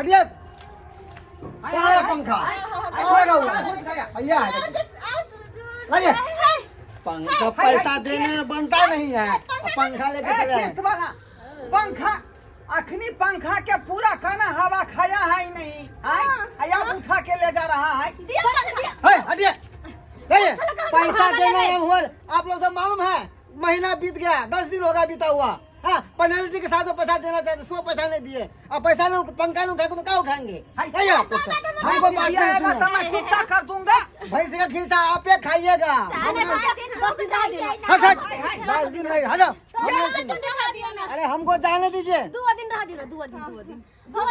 हटिए पंखा भैया पंखा पैसा देने बनता नहीं है, पंखा लेके चले पंखा अखनी पंखा के पूरा खाना हवा खाया है ही नहीं, आप उठा के ले जा रहा है। हटिए पैसा देने आप लोग तो मालूम है, महीना बीत गया, 10 दिन होगा बीता हुआ। हाँ, पेनल्टी के साथ पैसा देना चाहिए, 100 पैसा नहीं दिए, अब पैसा नहीं पंखा नहीं उठाएंगे तो क्या उठाएंगे? हमको तो मैं कुत्ता कर दूंगा। भैंस का खिरसा आप ही खाइएगा। 10 दिन नहीं, हटो। अरे हमको जाने दीजिए। 2 दिन रह दिलो, 2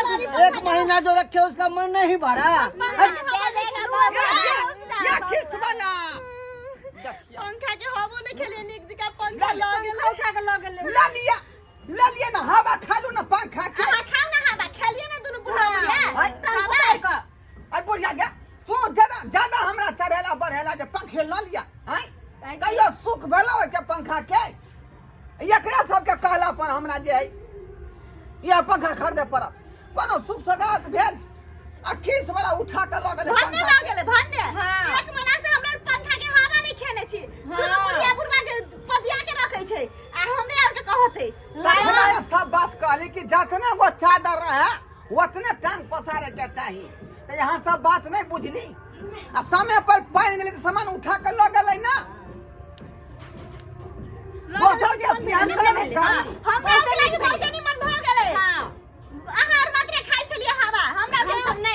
दिन 1 महीना जो रखे उसका मन नहीं भरा। पंखा के हवो नहीं खेले, निक जी का पंखा ला लिया ना, हवा खा लू ना पंखा के। खाओ ना हवा खेलिए ना दोनों बुढ़ा। आई बुढ़िया गया तू ज्यादा हमरा चढ़ेला बढ़ेला जे पंखे ला लिया हैं, कहियो सुख भेलो के पंखा के। एकरा सब के कहला पर हमरा जे है ये पंखा खरीदे पड़त, कोनो सुख सगात भेल आ खीस वाला उठा के ल गेले भन्ने ल गेले भन्ने। एक महीना से हमरा पंखा के हवा नहीं खेने छी, दोनों बुढ़िया बुढ़वा के पजिया के रखे छै आ हमरे और के कहते। तखने सब बात कहली कि जतने वो चादर रहे उतने टांग पसारे के चाहिए, तो यहाँ सब बात नहीं बुझली आ समय पर पानी गेले तो सामान उठा के ल गेले ना। दोसर के सियान नहीं करी हमरा के लागी बहुत जनी मन भ गेले। आहार मात्र खाइ छलिए हवा, हमरा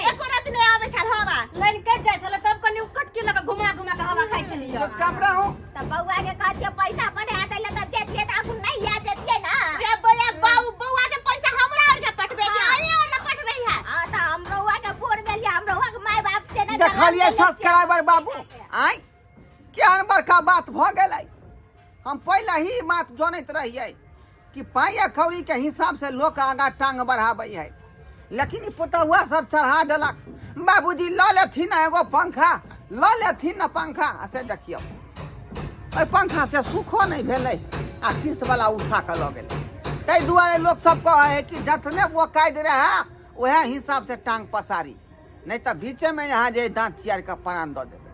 एको रात नहीं आवे छल हवा। लाइन कट जाय छले तब कनी कट के लगा घुमा के हवा खाइ छलिए। सब चमड़ा हूं त बौआ के कहतिए पैसा पढ़े आते ले त देतिए त अखन नहीं याद देतिए ना। रे बोले बौआ के पैसा हमरा और के पठबे के आई और ले पठबे है। हां त हमरौआ के फोड़ देलिए, हमरौआ के माय बाप से ना देखलिए सब्सक्राइबर बाबू आई केहन बड़का बात भ गेलै। हम पहले ही बात जानत रहिए कि पाया खौरी के हिसाब से लोग आगा टांग बढ़ाबै है, लेकिन ई पुतहुआ सब चढ़ा देलक। बाबूजी ल लेथिन एगो पंखा, ल लेथिन न पंखा से देखियो ओइ पंखा से सुखो नहीं भेलै आ किस्त वाला उठा के ल गेलै। ताहि दुआरे लोग सब कहे है कि जतने वो कायद रहे वह हिसाब से टांग पसारी, नहीं तो बीचे में यहाँ जे दांत चियार के प्राण दे दे।